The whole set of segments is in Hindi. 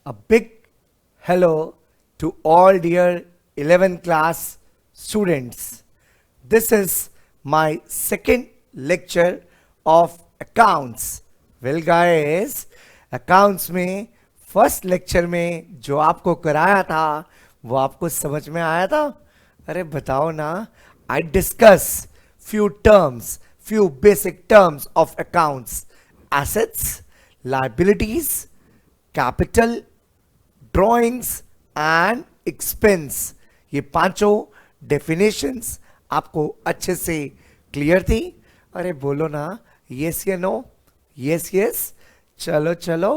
A big hello to all dear 11th class students. This is my second lecture of accounts. Well guys, accounts में फर्स्ट लेक्चर में जो आपको कराया था वो आपको समझ में आया था? अरे बताओ ना. I discuss few terms, few basic terms of accounts: assets, liabilities, capital, drawings and expense. ये पांचों डेफिनेशंस आपको अच्छे से क्लियर थी? अरे बोलो ना यस या नो. Yes yes. चलो चलो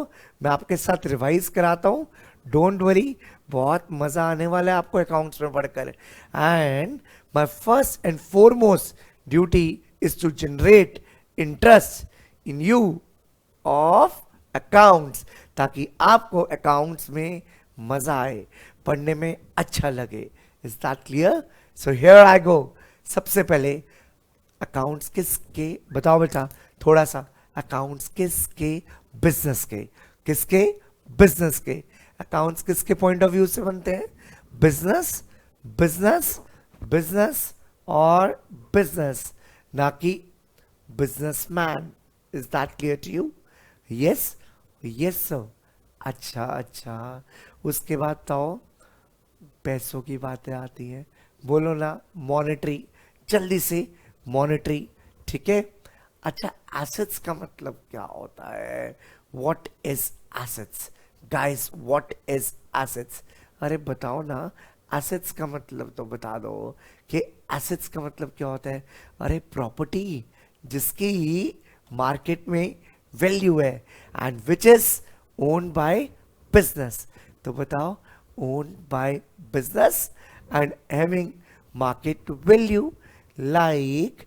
मैं आपके साथ रिवाइज कराता हूँ. डोंट वरी, बहुत मजा आने वाला है आपको अकाउंट्स में पढ़कर. And my first and foremost duty is to generate interest in you of accounts, ताकि आपको अकाउंट्स में मजा आए, पढ़ने में अच्छा लगे. Is that clear? So here I go. सबसे पहले अकाउंट्स किसके बताओ बेटा थोड़ा सा. अकाउंट्स किसके? बिजनेस के. किसके? बिजनेस के. अकाउंट्स किसके पॉइंट ऑफ व्यू से बनते हैं? बिजनेस, बिजनेस, बिजनेस और बिजनेस, ना कि businessman. Is that clear to you? Yes yes sir. अच्छा अच्छा. उसके बाद तो पैसों की बातें आती हैं. बोलो ना मॉनेटरी. जल्दी से मॉनेटरी. ठीक है. अच्छा, एसेट्स का मतलब क्या होता है? What is assets guys? What is assets? अरे बताओ ना. एसेट्स का मतलब तो बता दो कि एसेट्स का मतलब क्या होता है. अरे प्रॉपर्टी जिसकी मार्केट में वैल्यू है and which is owned by business. तो बताओ, owned by business and having market value. Like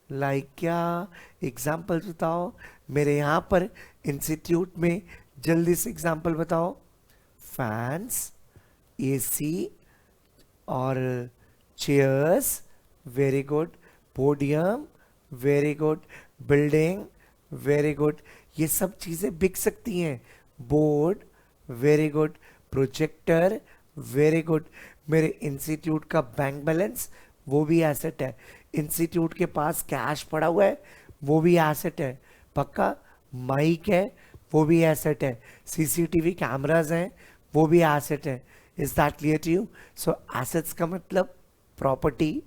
like क्या एग्जाम्पल बताओ मेरे यहाँ पर इंस्टीट्यूट में. जल्दी से एग्जाम्पल बताओ. फैंस, एसी और chairs. Very good. Podium. Very good. Building. Very good. ये सब चीजें बिक सकती हैं. Board. Very good. Projector. Very good. मेरे इंस्टीट्यूट का बैंक बैलेंस वो भी एसेट है. इंस्टीट्यूट के पास कैश पड़ा हुआ है वो भी एसेट है. पक्का. माइक है वो भी एसेट है. सीसीटीवी कैमराज हैं वो भी एसेट है. Is that clear to you? So assets का मतलब प्रॉपर्टी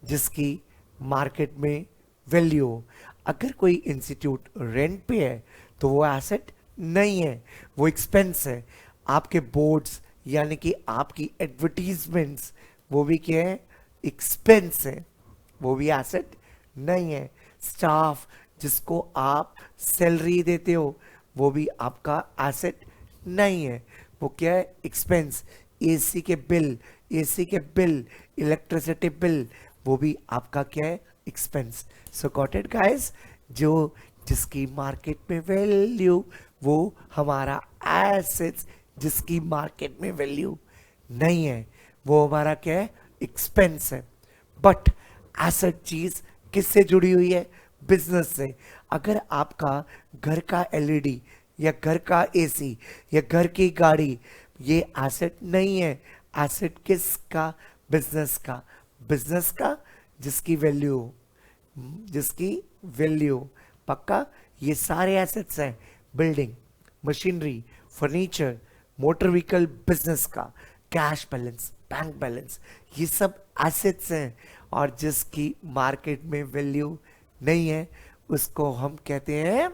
जिसकी मार्केट में वैल्यू हो. अगर कोई इंस्टीट्यूट रेंट पे है तो वो एसेट नहीं है, वो एक्सपेंस है. आपके बोर्ड्स यानी कि आपकी एडवर्टीजमेंट्स वो भी क्या है? एक्सपेंस है, वो भी एसेट नहीं है. स्टाफ जिसको आप सैलरी देते हो वो भी आपका एसेट नहीं है, वो क्या है? एक्सपेंस. एसी के बिल, इलेक्ट्रिसिटी बिल वो भी आपका क्या है? Expense. So got it guys? जो जिसकी मार्केट में वैल्यू वो हमारा एसेट्स. जिसकी मार्केट में वैल्यू नहीं है वो हमारा क्या है? एक्सपेंस है. बट एसेट चीज किससे जुड़ी हुई है? बिजनेस से. अगर आपका घर का एलईडी या घर का एसी या घर की गाड़ी ये एसेट नहीं है. एसेट किसका? बिजनेस का. बिजनेस का जिसकी वैल्यू, जिसकी वैल्यू. पक्का. ये सारे एसेट्स हैं. Building, machinery, furniture, motor vehicle business का. कैश बैलेंस, बैंक बैलेंस, ये सब एसेट्स हैं. और जिसकी मार्केट में वैल्यू नहीं है उसको हम कहते हैं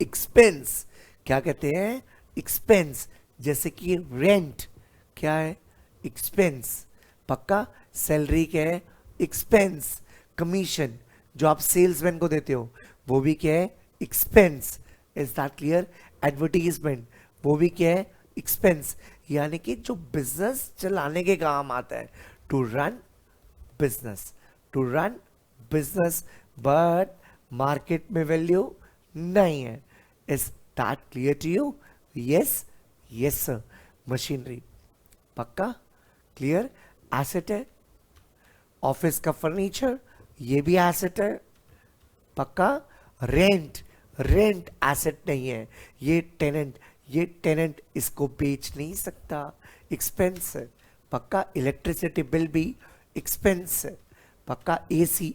एक्सपेंस. क्या कहते हैं? एक्सपेंस. जैसे कि रेंट क्या है? एक्सपेंस. पक्का. सैलरी क्या है? एक्सपेंस. कमीशन जो आप सेल्समैन को देते हो वो भी क्या है? Expense. Is that clear? Advertisement वो भी क्या है? एक्सपेंस. यानी कि जो बिजनेस चलाने के काम आता है. To run business, to run business. But market में वैल्यू नहीं है. Is that clear to you? Yes yes sir. Machinery पक्का क्लियर. एसेट है. ऑफिस का फर्नीचर ये भी एसेट है. पक्का. रेंट, रेंट एसेट नहीं है, ये टेनेंट इसको बेच नहीं सकता, एक्सपेंस है। पक्का इलेक्ट्रिसिटी बिल भी एक्सपेंस है। पक्का एसी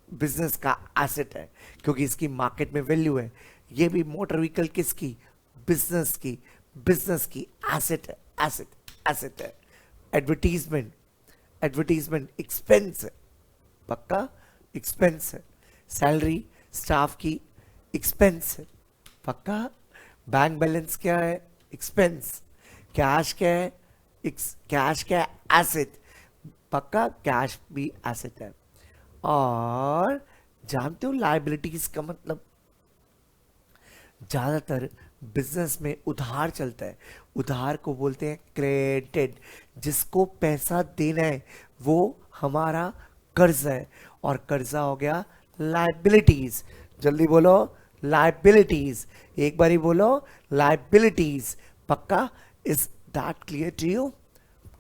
बिजनेस का एसेट है क्योंकि इसकी मार्केट में वैल्यू है। ये भी मोटर व्हीकल किसकी, बिजनेस की एसेट है, एसेट है। एडवर्टीजमेंट एक्सपेंस है। पक्का एक्सपेंस है। सैलरी स्टाफ की एक्सपेंस है। पक्का बैंक बैलेंस क्या है, एक्सपेंस। कैश क्या है, कैश क्या है, एसेट। पक्का कैश भी एसेट है। और जानते हो लाइबिलिटीज का मतलब, ज्यादातर बिजनेस में उधार चलता है, उधार को बोलते हैं क्रेडिट। जिसको पैसा देना है वो हमारा कर्ज है, और कर्जा हो गया लाइबिलिटीज। जल्दी बोलो, लाइबिलिटीज। एक बारी बोलो, लाइबिलिटीज। पक्का, is that clear to you?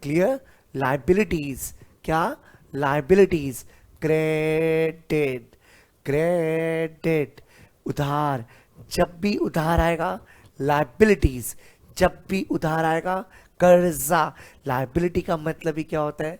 Clear? Liabilities क्या, लाइबिलिटीज। क्रेडिट, क्रेडिट उधार। जब भी उधार आएगा लाइबिलिटीज, जब भी उधार आएगा कर्जा। लाइबिलिटी का मतलब ही क्या होता है,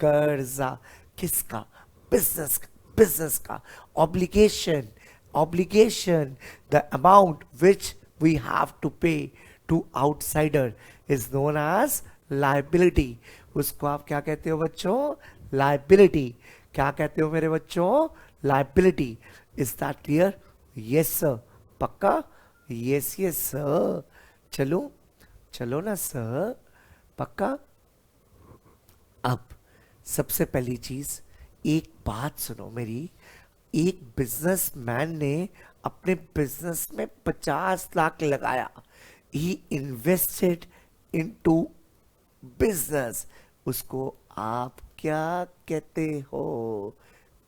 कर्जा। किसका, बिजनेस का। Obligation, obligation, the amount which we have to pay to outsider is known as liability। उसको आप क्या कहते हो बच्चों, liability। क्या कहते हो मेरे बच्चों, liability। is that clear? yes sir। पक्का, yes sir। चलो चलो ना सर, पक्का। अब सबसे पहली चीज, एक बात सुनो मेरी। एक बिजनेसमैन ने अपने बिजनेस में 50 लाख लगाया। ही इन्वेस्टेड इनटू बिजनेस। उसको आप क्या कहते हो,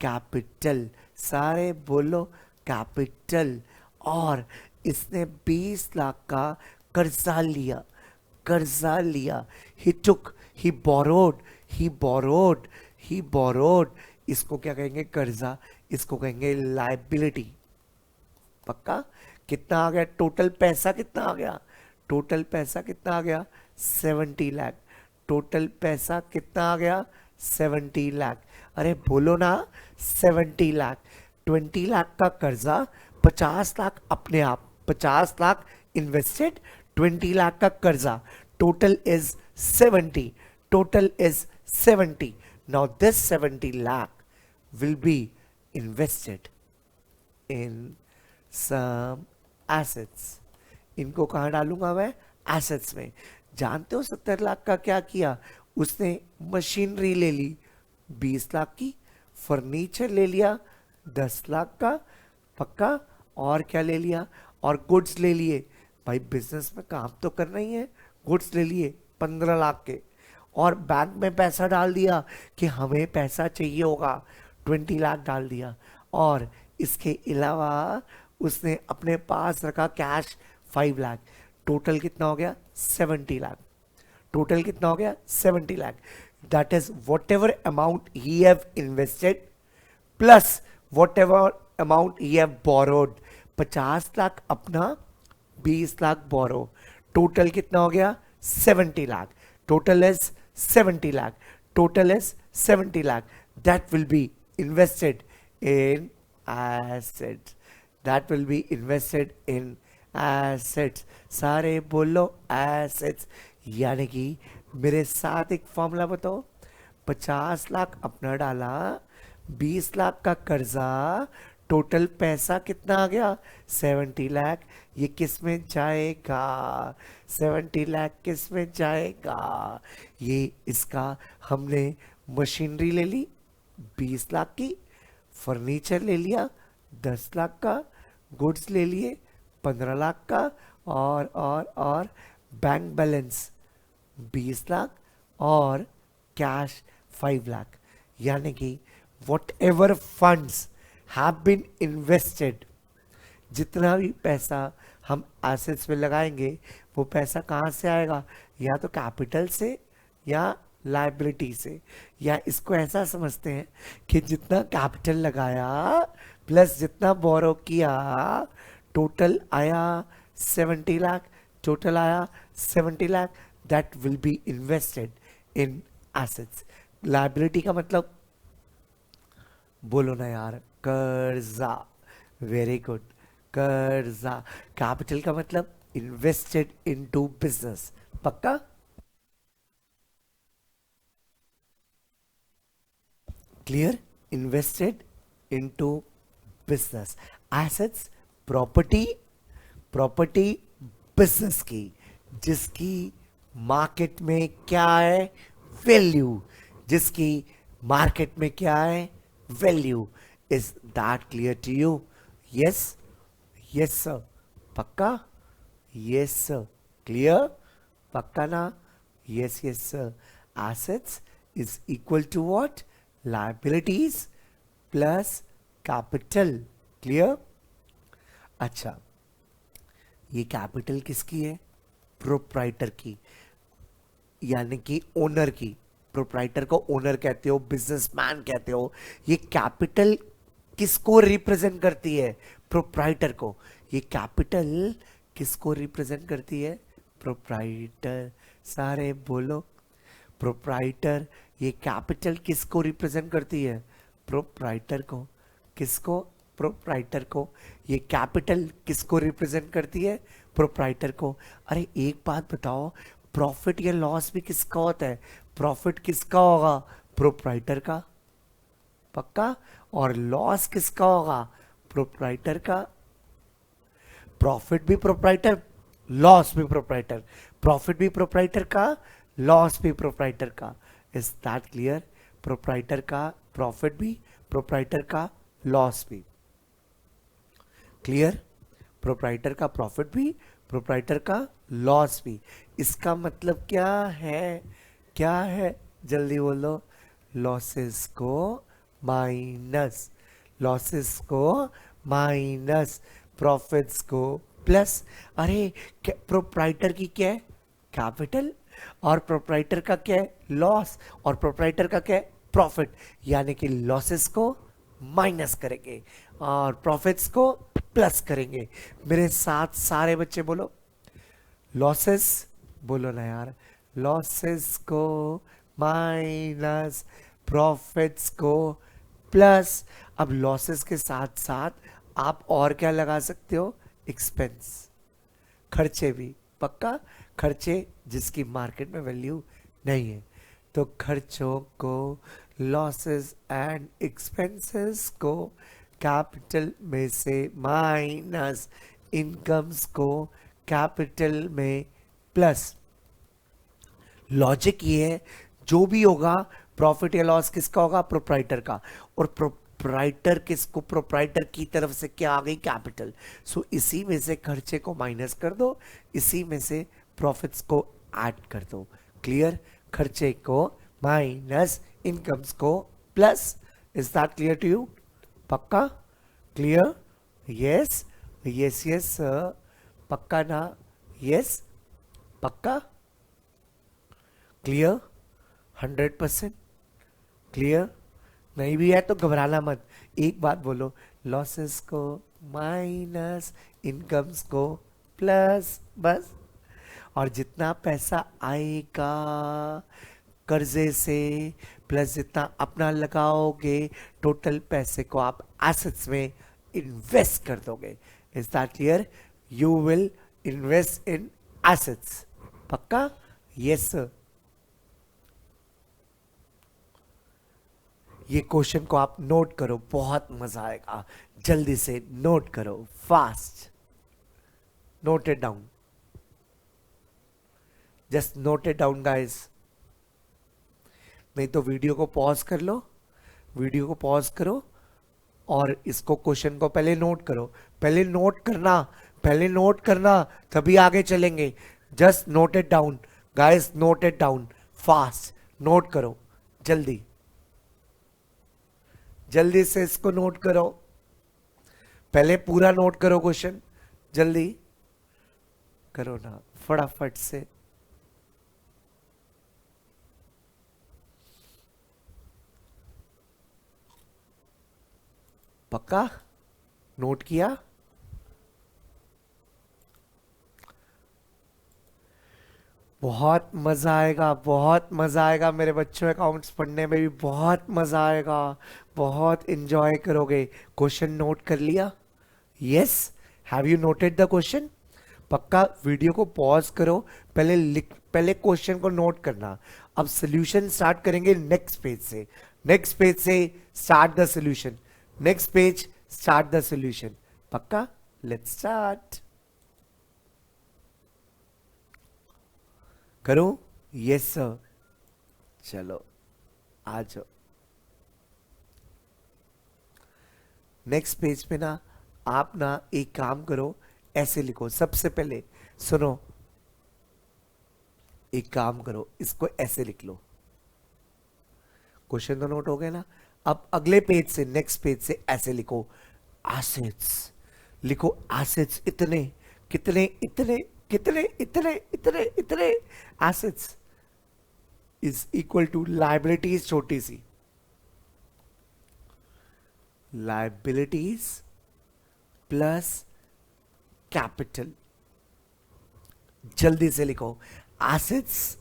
कैपिटल। सारे बोलो कैपिटल। और इसने 20 लाख का कर्जा लिया, कर्जा लिया। ही टुक, ही बोरोड, ही बोरोड। इसको क्या कहेंगे, कर्जा। इसको कहेंगे लाइबिलिटी। पक्का। कितना आ गया टोटल पैसा, कितना आ गया, टोटल पैसा कितना आ गया, 70 लाख। टोटल पैसा कितना आ गया, 70 लाख। अरे बोलो ना, 70 लाख। 20 लाख का कर्जा, 50 लाख अपने आप, 50 लाख इन्वेस्टेड, 20 लाख का कर्जा। Total is 70, total is 70। Now this 70 lakh will be invested in some assets। इनको कहाँ डालूंगा मैं, एसेट्स में। जानते हो 70 लाख का क्या किया उसने, मशीनरी ले ली 20 लाख की, फर्नीचर ले लिया 10 लाख का। पक्का। और क्या ले लिया, और गुड्स ले लिए। भाई बिजनेस में काम तो करना ही है, गुड्स ले लिए 15 लाख के। और बैंक में पैसा डाल दिया कि हमें पैसा चाहिए होगा, 20 लाख डाल दिया। और इसके अलावा उसने अपने पास रखा कैश 5 लाख। टोटल कितना हो गया, 70 लाख। टोटल कितना हो गया, 70 lakh. That is what ever amount he have invested plus what ever amount he have borrowed. 50 lakh अपना, 20 लाख बोरो। टोटल कितना हो गया, 70 lakh. Total is 70 lakh, total is 70 lakh। that will be invested in assets, that will be invested in assets। सारे बोलो assets। यानी कि मेरे साथ एक फॉर्मूला बताओ, 50 लाख अपना डाला, 20 लाख का कर्जा, टोटल पैसा कितना आ गया, 70 लाख। ये किस में जाएगा, 70 लाख किस में जाएगा, ये इसका। हमने मशीनरी ले ली 20 लाख की, फर्नीचर ले लिया 10 लाख का, गुड्स ले लिए 15 लाख का, और बैंक बैलेंस 20 लाख, और कैश 5 लाख। यानी कि whatever funds have been invested, जितना भी पैसा हम एसेट्स में लगाएंगे वो पैसा कहाँ से आएगा, या तो कैपिटल से या लाइबिलिटी से। या इसको ऐसा समझते हैं कि जितना कैपिटल लगाया प्लस जितना बोरो किया, टोटल आया 70 लाख, टोटल आया 70 lakh, that will be invested in assets. Liability का मतलब बोलो ना यार, कर्जा। वेरी गुड, कर्जा। कैपिटल का मतलब इन्वेस्टेड इनटू बिजनेस। पक्का? Clear? Invested into business. Assets property, property business की, जिसकी मार्केट में क्या है, वैल्यू, जिसकी मार्केट में क्या है, value. Is that clear to you? Yes, yes sir. पक्का? Yes sir. क्लियर? पक्का ना? Yes yes sir. Assets is equal to what? Liabilities plus capital. Clear? अच्छा, ये कैपिटल किसकी है? प्रोप्राइटर की, यानी कि ओनर की। प्रोप्राइटर को ओनर कहते हो, बिजनेसमैन कहते हो। ये कैपिटल किसको रिप्रेजेंट करती है? प्रोप्राइटर को। ये कैपिटल किसको रिप्रेजेंट करती है? प्रोप्राइटर। सारे बोलो, प्रोप्राइटर। ये कैपिटल किसको रिप्रेजेंट करती है? प्रोप्राइटर को। किसको? प्रोप्राइटर को। ये कैपिटल किसको रिप्रेजेंट करती है? प्रोप्राइटर को। अरे एक बात बताओ, प्रॉफिट या लॉस भी किसका होता है? प्रॉफिट किसका होगा? प्रोप्राइटर का। पक्का? और लॉस किसका होगा? प्रोप्राइटर का। प्रॉफिट भी प्रोप्राइटर, लॉस भी प्रोप्राइटर। प्रॉफिट भी प्रोप्राइटर का, लॉस भी प्रोप्राइटर का। Is that clear? प्रोप्राइटर का प्रॉफिट भी, प्रोप्राइटर का लॉस भी। क्लियर? प्रोप्राइटर का प्रॉफिट भी, प्रोप्राइटर का लॉस भी। इसका मतलब क्या है? क्या है? जल्दी बोलो। लॉसेस को माइनस, लॉसेस को माइनस, प्रॉफिट्स को प्लस। अरे प्रोप्राइटर की क्या है? कैपिटल। और प्रोप्राइटर का क्या है? लॉस। और प्रोप्राइटर का क्या है? प्रॉफिट। यानी कि लॉसेस को माइनस करेंगे और प्रॉफिट्स को प्लस करेंगे। मेरे साथ सारे बच्चे बोलो, लॉसेस। बोलो ना यार, लॉसेस को माइनस, प्रॉफिट्स को प्लस। अब लॉसेस के साथ साथ आप और क्या लगा सकते हो? एक्सपेंस, खर्चे भी। पक्का? खर्चे जिसकी मार्केट में वैल्यू नहीं है। तो खर्चों को, लॉसेस एंड एक्सपेंसेस को कैपिटल में से माइनस, इनकम्स को कैपिटल में प्लस। लॉजिक ये है, जो भी होगा प्रॉफिट या लॉस किसका होगा? प्रोप्राइटर का। और प्रोप्राइटर किसको? प्रोप्राइटर की तरफ से क्या आ गई? कैपिटल। सो इसी में से खर्चे को माइनस कर दो, इसी में से प्रॉफिट्स को ऐड कर दो। क्लियर? खर्चे को माइनस, इनकम्स को plus. Is that clear to you? पक्का? Clear? Yes, yes yes sir. पक्का ना? यस, पक्का? क्लियर? 100% क्लियर? नहीं भी है तो घबराना मत। एक बात बोलो, लॉसेस को माइनस, इनकम्स को प्लस, बस। और जितना पैसा आएगा कर्जे से, प्लस जितना अपना लगाओगे, टोटल पैसे को आप एसेट्स में इन्वेस्ट कर दोगे। Is that clear? You will invest in assets. पक्का? Yes sir. ये क्वेश्चन को आप नोट करो, बहुत मजा आएगा। जल्दी से नोट करो, fast. Note it down, just note it down guys. नहीं तो वीडियो को पॉज कर लो, वीडियो को पॉज करो और इसको, क्वेश्चन को पहले नोट करो। पहले नोट करना, पहले नोट करना, तभी आगे चलेंगे। Just note it down guys, note it down fast. Note करो जल्दी, जल्दी से इसको नोट करो। पहले पूरा नोट करो क्वेश्चन, जल्दी करो ना फटाफट से। पक्का? नोट किया? बहुत मजा आएगा, बहुत मजा आएगा मेरे बच्चों, अकाउंट्स पढ़ने में भी बहुत मजा आएगा, बहुत एंजॉय करोगे। क्वेश्चन नोट कर लिया? Yes, have you noted the question? पक्का वीडियो को पॉज करो, पहले क्वेश्चन को नोट करना। अब सोल्यूशन स्टार्ट करेंगे नेक्स्ट पेज से। नेक्स्ट पेज से start the solution. Next page, start the solution. पक्का? Let's start. करो? Yes sir. चलो आ जाओ। नेक्स्ट पेज पे ना आप ना एक काम करो, ऐसे लिखो। सबसे पहले सुनो, एक काम करो, इसको ऐसे लिख लो। क्वेश्चन तो नोट हो गए ना? अब अगले पेज से, नेक्स्ट पेज से ऐसे लिखो, एसेट्स। लिखो एसेट्स इतने, कितने, इतने, कितने, इतने, इतने, इतने assets is equal to liabilities, छोटी सी लाइबिलिटीज प्लस कैपिटल। जल्दी से लिखो, assets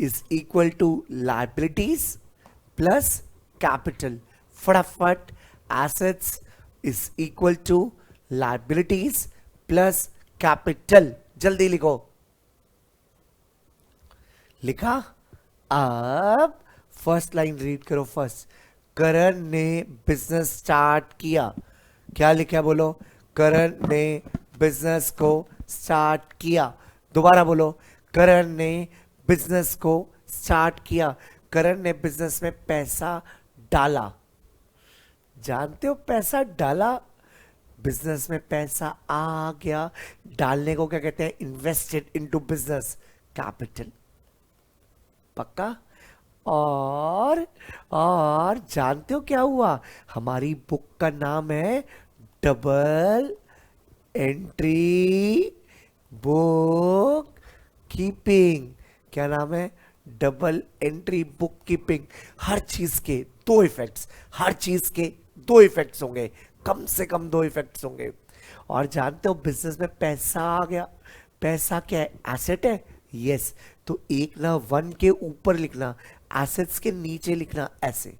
is equal to liabilities plus capital. फटाफट, assets is equal to liabilities plus capital. जल्दी लिखो। लिखा? अब फर्स्ट लाइन रीड करो। फर्स्ट, करण ने बिजनेस स्टार्ट किया। क्या लिखा बोलो? करण ने बिजनेस को स्टार्ट किया। दोबारा बोलो, करण ने बिजनेस को स्टार्ट किया। करण ने बिजनेस में पैसा डाला। जानते हो पैसा डाला? बिजनेस में पैसा आ गया, डालने को क्या कहते हैं? Invested into business, capital. पक्का? और जानते हो क्या हुआ? हमारी बुक का नाम है डबल एंट्री बुक कीपिंग। क्या नाम है? Double entry book keeping. हर चीज के दो इफेक्ट्स, हर चीज के दो इफेक्ट्स होंगे, कम से कम दो इफेक्ट्स होंगे। और जानते हो बिजनेस में पैसा आ गया। पैसा क्या है? एसेट है। यस, तो एक ना वन के ऊपर लिखना, एसेट्स के नीचे लिखना ऐसे,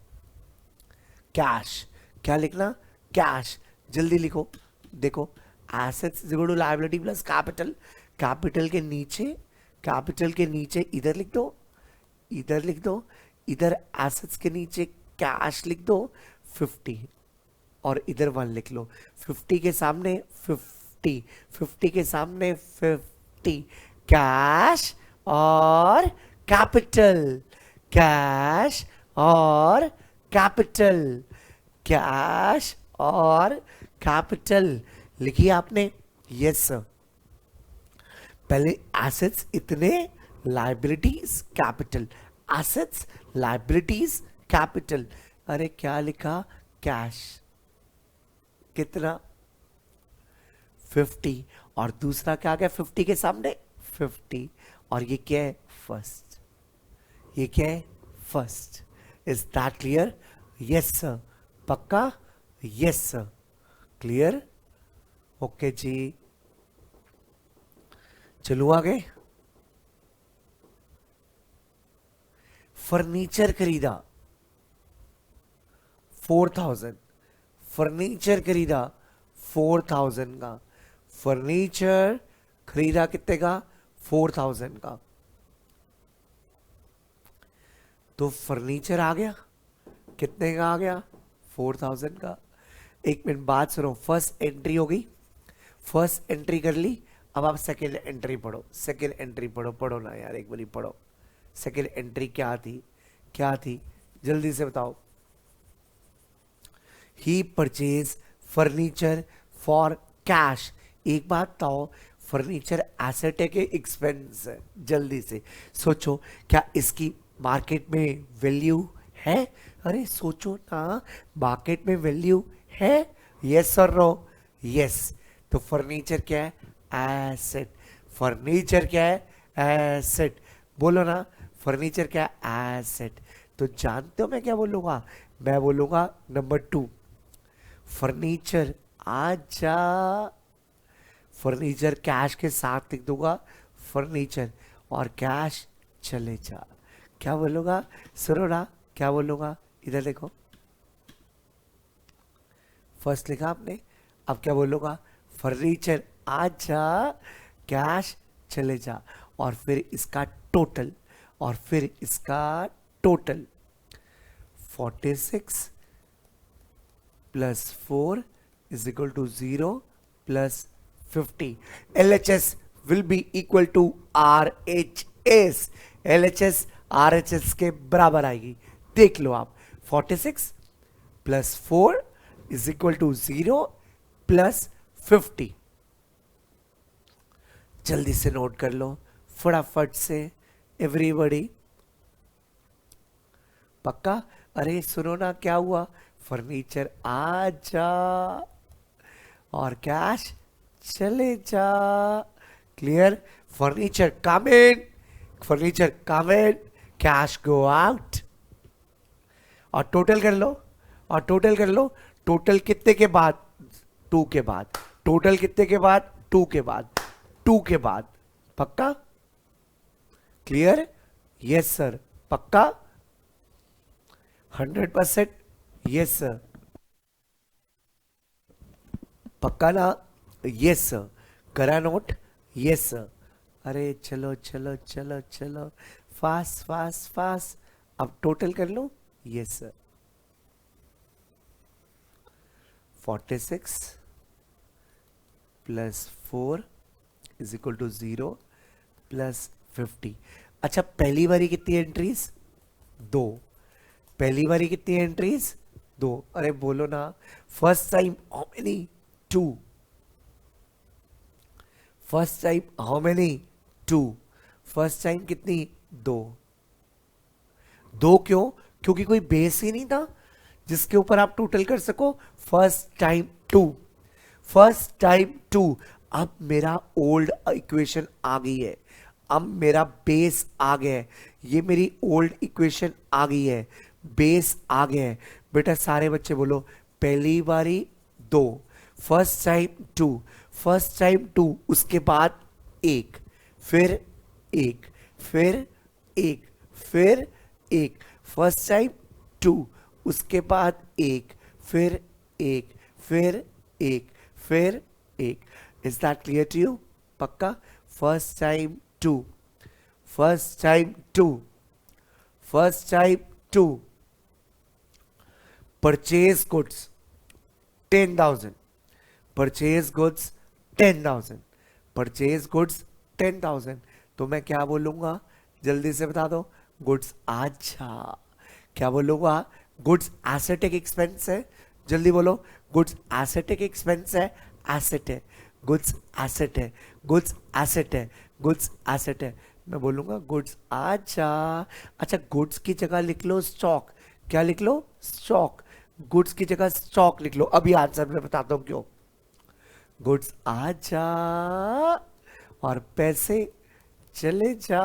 कैश। क्या लिखना? कैश। जल्दी लिखो। देखो, assets is equal to liability plus capital. Capital के नीचे, कैपिटल के नीचे इधर लिख दो, इधर लिख दो, इधर एसेट्स के नीचे कैश लिख दो 50, और इधर 1 लिख लो। 50 के सामने 50, 50 के सामने 50। कैश और कैपिटल, कैश और कैपिटल, कैश और कैपिटल। लिखिए आपने? Yes sir. पहले एसेट्स इतने, liabilities capital, assets liabilities capital. अरे क्या लिखा? कैश कितना? 50, और दूसरा क्या आ गया 50 के सामने? 50, और ये क्या है? फर्स्ट। ये क्या है? First. Is that clear? Yes sir. पक्का? Yes sir. क्लियर? ओके जी, चलो आगे। फर्नीचर खरीदा 4000, फर्नीचर खरीदा 4000 का। फर्नीचर खरीदा कितने का? 4000 का। तो फर्नीचर आ गया, कितने का आ गया? 4000 का। एक मिनट बात सुनो, फर्स्ट एंट्री हो गई, फर्स्ट एंट्री कर ली। अब आप सेकेंड एंट्री पढ़ो, सेकेंड एंट्री पढ़ो, पढ़ो ना यार, एक बारी पढ़ो। सेकेंड एंट्री क्या थी? क्या थी? जल्दी से बताओ। ही परचेज फर्नीचर फॉर कैश। एक बात बताओ, फर्नीचर एसेट है कि एक्सपेंस है? जल्दी से सोचो, क्या इसकी मार्केट में वैल्यू है? अरे सोचो ना, मार्केट में वैल्यू है? यस और नो? यस। तो फर्नीचर क्या है? एसेट। फर्नीचर क्या है? एसेट। बोलो ना, फर्नीचर क्या है? एसेट। तो जानते हो मैं क्या बोलूंगा? मैं बोलूंगा नंबर 2, फर्नीचर। आजा, फर्नीचर कैश के साथ लिख दूंगा फर्नीचर। और कैश चले जा। क्या बोलूंगा, सुनो ना, क्या बोलूंगा, इधर देखो, फर्स्ट लिखा आपने, अब क्या बोलूंगा, फर्नीचर आ जा, कैश चले जा, और फिर इसका टोटल, और फिर इसका total 46 plus 4 is equal to 0 plus 50. LHS will be equal to RHS. LHS RHS के बराबर आएगी, देख लो आप, 46 plus 4 is equal to 0 plus 50. जल्दी से नोट कर लो फटाफट से एवरीबॉडी, पक्का। अरे सुनो ना, क्या हुआ, फर्नीचर आ जा और कैश चले जा। Clear, furniture come in, furniture come in, cash go out. और टोटल कर लो, और टोटल कर लो, टोटल कितने के बाद, 2 के बाद, टोटल कितने के बाद, 2 के बाद, 2 के बाद, पक्का। क्लियर, यस सर, पक्का, 100%, यस सर, पक्का ना, यस सर, करा नोट, यस सर। अरे चलो चलो चलो चलो, फास्ट फास्ट फास्ट, अब टोटल कर लो, yes sir. 46 plus 4 is equal to 0 plus 50। अच्छा, पहली बारी कितनी एंट्रीज, 2, पहली बारी कितनी एंट्रीज, 2। अरे बोलो ना, first time how many, 2, first time how many, 2, first time कितनी, 2। 2 क्यों, क्योंकि कोई बेस ही नहीं था जिसके ऊपर आप टोटल कर सको। First time 2, first time 2। अब मेरा ओल्ड इक्वेशन आ गई है, अब मेरा बेस आ गया है, ये मेरी ओल्ड इक्वेशन आ गई है, बेस आ गया है। बेटा सारे बच्चे बोलो, पहली बारी 2, फर्स्ट टाइम 2, फर्स्ट टाइम 2, उसके बाद 1, फिर 1, फिर 1, फिर 1, फर्स्ट टाइम 2, उसके बाद 1, फिर 1, फिर 1, फिर 1। Is that clear to you, पक्का। First time 2, first time 2, first time 2, purchase goods 10,000, purchase goods 10,000, purchase goods 10,000। तो मैं क्या बोलूंगा, जल्दी से बता दो, गुड्स अच्छा, क्या बोलूंगा, गुड्स एसेटिक एक्सपेंस है, जल्दी बोलो, गुड्स एसेटिक एक्सपेंस है, एसेट है, गुड्स एसेट है, गुड्स एसेट है, गुड्स एसेट है। मैं बोलूंगा गुड्स अच्छा। अच्छा, गुड्स की जगह लिख लो स्टॉक, क्या लिख लो, स्टॉक, गुड्स की जगह स्टॉक लिख लो। अभी आंसर मैं बताता हूं क्यों। गुड्स आ जा और पैसे चले जा।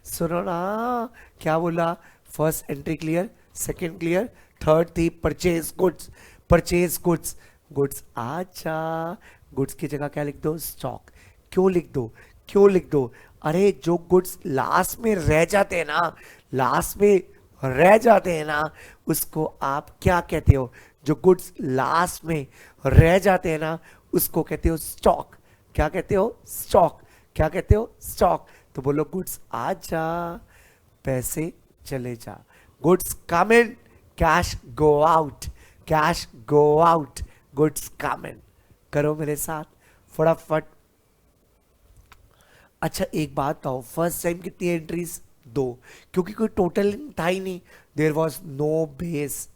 सुनो ना, क्या बोला, first entry clear, second clear, third थी purchase goods, purchase goods, goods आ जा, गुड्स की जगह क्या लिख दो, स्टॉक। क्यों लिख दो, क्यों लिख दो, अरे जो गुड्स लास्ट में रह जाते हैं ना, लास्ट में रह जाते हैं ना, उसको आप क्या कहते हो, जो गुड्स लास्ट में रह जाते हैं ना, उसको कहते हो स्टॉक। क्या कहते हो, स्टॉक, क्या कहते हो, स्टॉक। तो बोलो गुड्स आ जा, पैसे चले जा, goods come in, cash go out, cash go out, goods come in. करो मेरे साथ फटाफट। अच्छा एक बात बताओ, फर्स्ट टाइम कितनी एंट्रीज, 2, क्योंकि कोई टोटल था ही नहीं, there was no base,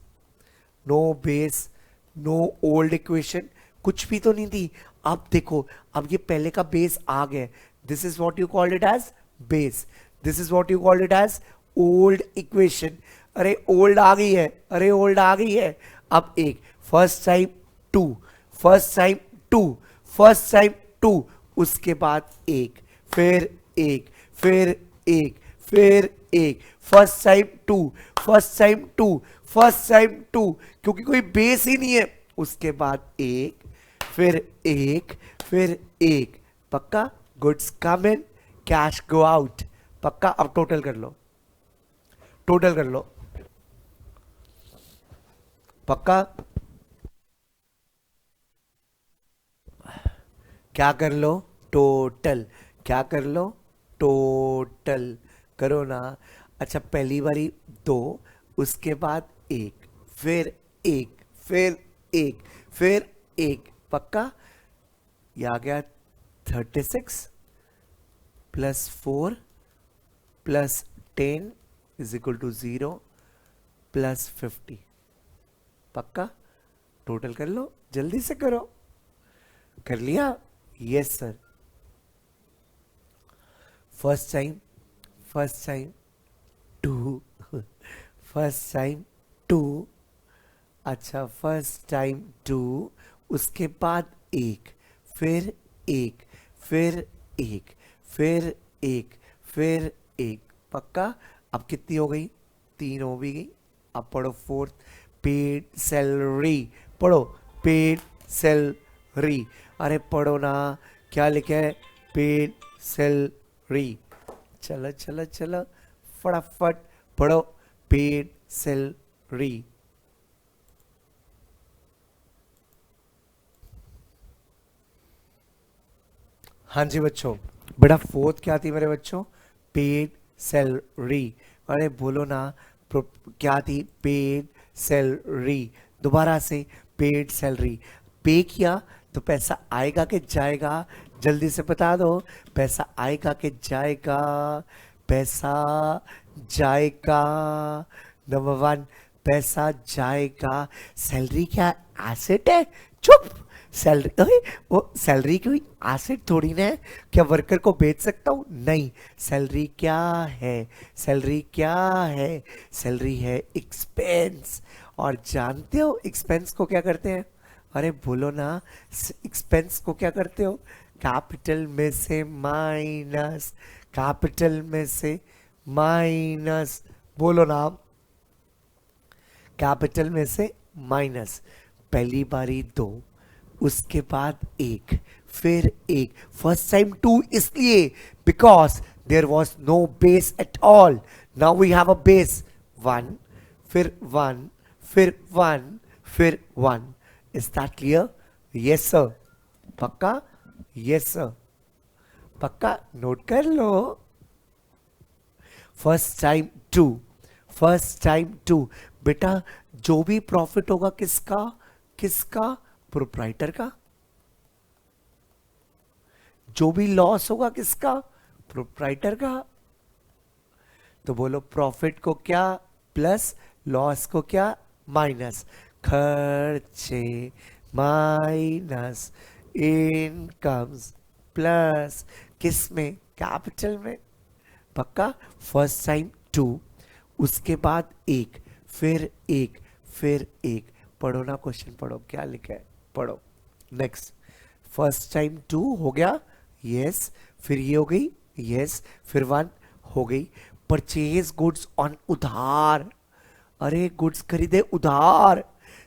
no base, no old equation, कुछ भी तो नहीं थी। अब देखो, अब ये पहले का बेस आ गया, this is what you called it as base, this is what you called it as old equation. अरे ओल्ड आ गई है, अरे ओल्ड आ गई है। अब एक first time 2, first time 2, first time 2, उसके बाद 1, फिर 1, फिर 1, फिर 1, first time 2, first time 2, first time 2, क्योंकि कोई बेस ही नहीं है, उसके बाद 1, फिर 1, फिर 1, पक्का। Goods come in, cash go out. पक्का? अब टोटल कर लो, टोटल कर लो। पक्का? क्या कर लो? टोटल। क्या कर लो? टोटल। करो ना। अच्छा, पहली बारी दो, उसके बाद एक, फिर एक, फिर एक, फिर एक। पक्का? ये आ गया 36 plus 4 plus 10 is equal to 0 plus 50। पक्का? टोटल कर लो, जल्दी से करो। कर लिया? Yes sir. First time, first time two, first time two. अच्छा, फर्स्ट टाइम टू, उसके बाद एक, फिर एक, फिर एक, फिर एक, फिर एक। पक्का? अब कितनी हो गई? 3 हो भी गई। अब पढ़ो फोर्थ, पेड सैलरी। पढ़ो, पेड सैलरी। अरे पढ़ो ना, क्या लिखा है? Paid salary. चलो चलो चलो, फटाफट पढ़ो, पेड सैलरी। हाँ जी बच्चों, बेटा फोर्थ क्या थी मेरे बच्चों? Paid salary. अरे बोलो ना, क्या थी? Paid salary. दोबारा से, पेड सैलरी। पे किया तो पैसा आएगा कि जाएगा? जल्दी से बता दो, पैसा आएगा कि जाएगा? पैसा जाएगा। नंबर वन, पैसा जाएगा। सैलरी क्या एसेट है? चुप। सैलरी, अरे वो सैलरी कोई एसेट थोड़ी ना है। क्या वर्कर को बेच सकता हूँ? नहीं। सैलरी क्या है? सैलरी क्या है? सैलरी है एक्सपेंस। और जानते हो एक्सपेंस को क्या करते हैं? अरे बोलो ना, एक्सपेंस को क्या करते हो? कैपिटल में से माइनस, कैपिटल में से माइनस। बोलो ना, कैपिटल में से माइनस। पहली बारी दो, उसके बाद एक, फिर एक। फर्स्ट टाइम टू इसलिए because there was no base at all. Now we have a base. One, फिर वन, फिर वन, फिर one. Is that clear? Yes sir. पक्का? Yes sir. पक्का? नोट कर लो। First time two, first time two. बेटा जो भी प्रॉफिट होगा किसका? किसका? प्रोप्राइटर का। जो भी लॉस होगा किसका? प्रोप्राइटर का। तो बोलो, प्रॉफिट को क्या प्लस, लॉस को क्या माइनस? खर्चे माइनस इनकम्स प्लस, किस में? कैपिटल में। पक्का? फर्स्ट टाइम टू, उसके बाद एक, फिर एक, फिर एक। पढ़ो ना, क्वेश्चन पढ़ो, क्या लिखा है? पढ़ो। नेक्स्ट, फर्स्ट टाइम टू हो गया, यस। फिर ये हो गई, यस। फिर वन हो गई। परचेज गुड्स ऑन उधार। अरे गुड्स खरीदे उधार।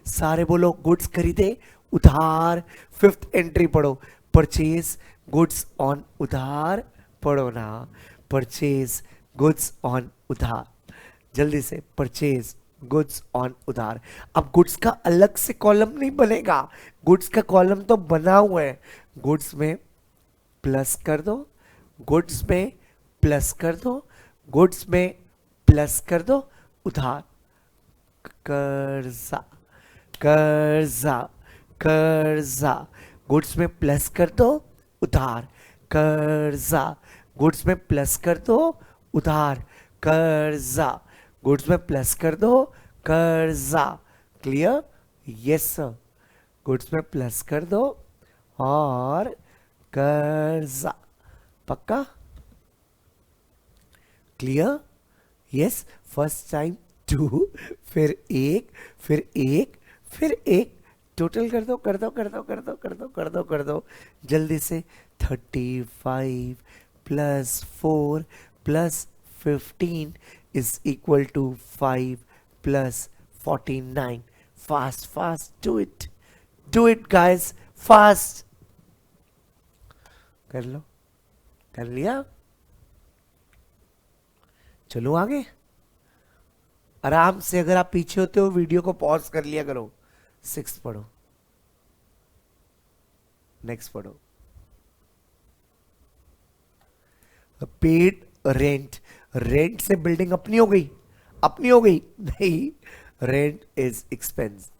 सारे बोलो, गुड्स खरीदे उधार। फिफ्थ एंट्री पढ़ो, परचेज गुड्स ऑन उधार। पढ़ो ना, परचेज गुड्स ऑन उधार। जल्दी से, परचेज गुड्स ऑन उधार। अब गुड्स का अलग से कॉलम नहीं बनेगा, गुड्स का कॉलम तो बना हुआ है। गुड्स में प्लस कर दो, गुड्स में प्लस कर दो, गुड्स में प्लस कर दो, उधार। कर्जा, कर्जा, कर्जा। गुड्स में प्लस कर दो, उधार। कर्जा। गुड्स में प्लस कर दो, उधार। कर्जा। गुड्स में प्लस कर दो, कर्जा। क्लियर? Yes sir. गुड्स में प्लस कर दो और कर्जा। पक्का? Clear? Yes. First time two, फिर एक, फिर एक, फिर एक। टोटल कर दो, कर दो, कर दो, कर दो, कर दो, कर दो, कर दो जल्दी से। 35 plus 4 plus 15 is equal to 5 plus 49. Fast, fast, do it. Do it guys, fast. कर लो, कर लिया? चलो आगे आराम से। अगर आप पीछे होते हो वीडियो को पॉज कर लिया करो। 6 पढ़ो, नेक्स्ट पढ़ो। पेड रेंट, रेंट से बिल्डिंग अपनी हो गई? अपनी हो गई नहीं, rent is expense,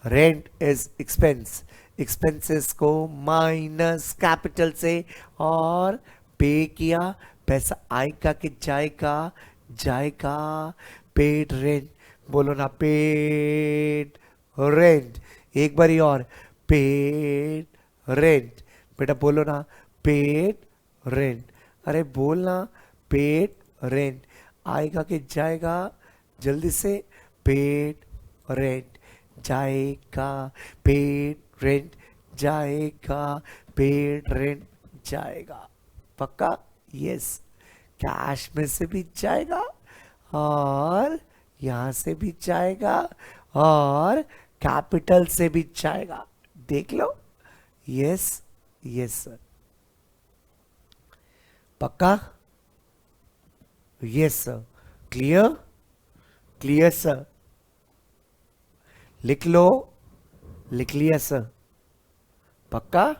rent is expense. Expenses को माइनस कैपिटल से और पे किया, पैसा आएगा कि जाएगा? जाएगा। पेड रेंट, बोलो ना पेड रेंट, एक बारी और, पेड रेंट। बेटा बोलो ना पेड रेंट, अरे बोलना पेड रेंट, आएगा कि जाएगा? जल्दी से, पेड रेंट जाएगा, पेड रेंट जाएगा, पेड रेंट जाएगा। पक्का? यस। कैश में से भी जाएगा और यहां से भी जाएगा और कैपिटल से भी जाएगा। देख लो। Yes, yes sir. पक्का? Yes sir. Clear? Clear sir. लिख लो। लिख लिया सर। पक्का?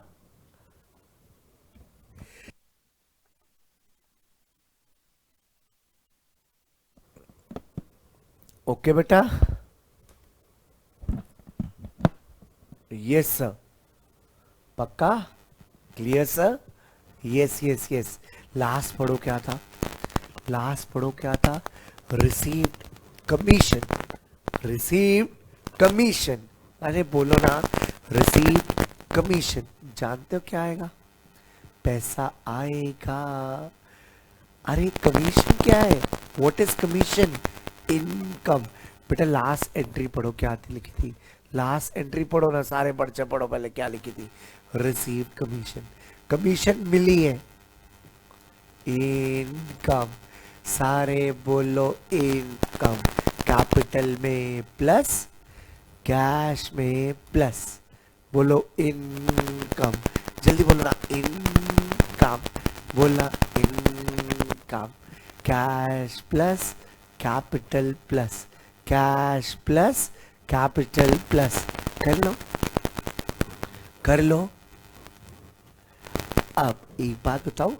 ओके बेटा। Yes sir. पक्का? Clear sir? Yes yes yes. Last पढ़ो क्या था? लास्ट पढ़ो क्या था? Received commission, received commission. अरे बोलो ना रिसीव्ड कमीशन। जानते हो क्या आएगा? पैसा आएगा। अरे कमीशन क्या है? What is commission? इनकम। बेटा लास्ट एंट्री पढ़ो, क्या थी लिखी थी? लास्ट एंट्री पढ़ो ना, सारे पर्चे पढ़ो पहले, क्या लिखी थी? Receive commission. कमीशन मिली है। इनकम, सारे बोलो इनकम। कैपिटल में प्लस, कैश में प्लस, बोलो इनकम। जल्दी बोलो ना इनकम, बोलना income. Cash plus capital plus, cash plus capital plus. कर लो, कर लो। अब एक बात बताओ,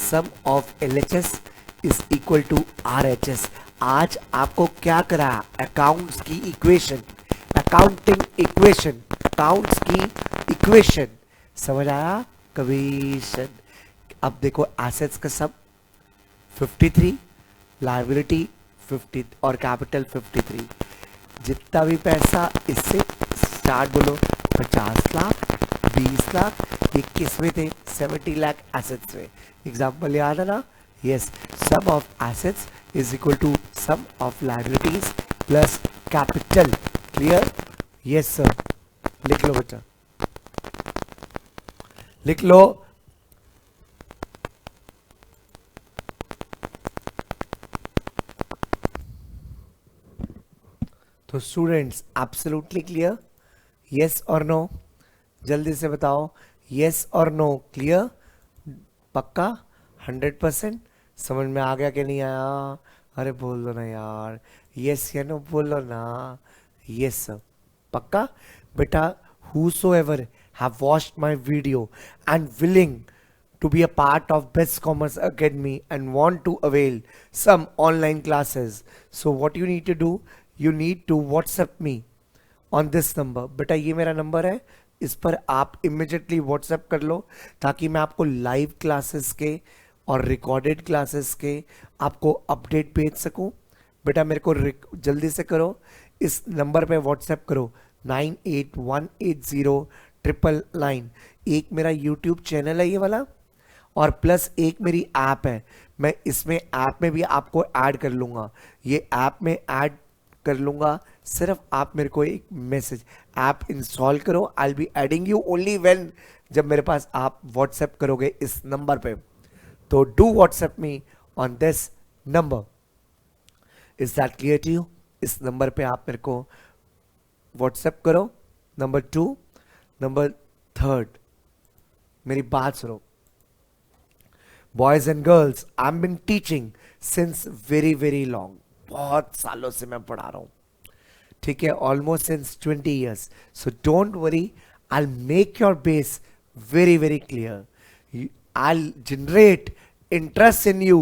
sum of LHS is equal to RHS। आज आपको क्या करा? अकाउंट्स की इक्वेशन, अकाउंटिंग इक्वेशन, अकाउंट्स की इक्वेशन। समझ आया? कमीशन। अब देखो एसेट्स का सब 53, लायबिलिटी 50 और कैपिटल 53। जितना भी पैसा इससे स्टार्ट, बोलो 50 लाख, 20 लाख, ये किस में थे? 70 लाख एसेट्स में। एग्जाम्पल याद है ना? Yes. Sum of assets is equal to sum of liabilities plus capital. Clear? Yes sir. लिख लो बेटा, लिख लो। तो स्टूडेंट्स एब्सोल्युटली क्लियर? यस और नो? जल्दी से बताओ, यस और नो? क्लियर? पक्का? 100%? समझ में आ गया कि नहीं आया? अरे बोल दो ना यार, यस या नो बोलो ना। Yes sir. पक्का? बेटा whosoever have watched my video and willing to be a part of Best Commerce Academy and want to avail some online classes, so what you need to do, you need to WhatsApp me on this number। बेटा ये मेरा नंबर है, इस पर आप इमिजिएटली व्हाट्सएप कर लो, ताकि मैं आपको लाइव क्लासेस के और रिकॉर्डेड क्लासेस के आपको अपडेट भेज सकूं। बेटा मेरे को जल्दी से करो, इस नंबर पे व्हाट्सएप करो 98180999। एक मेरा यूट्यूब चैनल है ये वाला, और प्लस एक मेरी ऐप है। मैं इसमें ऐप में भी आपको ऐड कर लूँगा, ये ऐप में ऐड कर लूँगा। सिर्फ आप मेरे को एक मैसेज, ऐप इंस्टॉल करो, I will be adding you only when, जब मेरे पास आप व्हाट्सएप करोगे इस नंबर पे। तो do WhatsApp me on this number. Is that clear to you? इस नंबर पे आप मेरे को व्हाट्सएप करो। नंबर 2, नंबर 3, मेरी बात सुनो। Boys and girls, I am been teaching since very very long, बहुत सालों से मैं पढ़ा रहा हूं, ठीक है, almost since 20 years. So don't worry, I'll make your base very very clear. I'll generate interest in you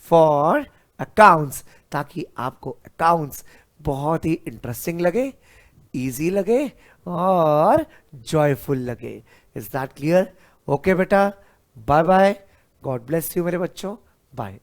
for accounts, ताकि आपको accounts बहुत ही इंटरेस्टिंग लगे, इजी लगे और जॉयफुल लगे. Is that clear? ओके बेटा, bye bye, God bless you मेरे बच्चों, बाय.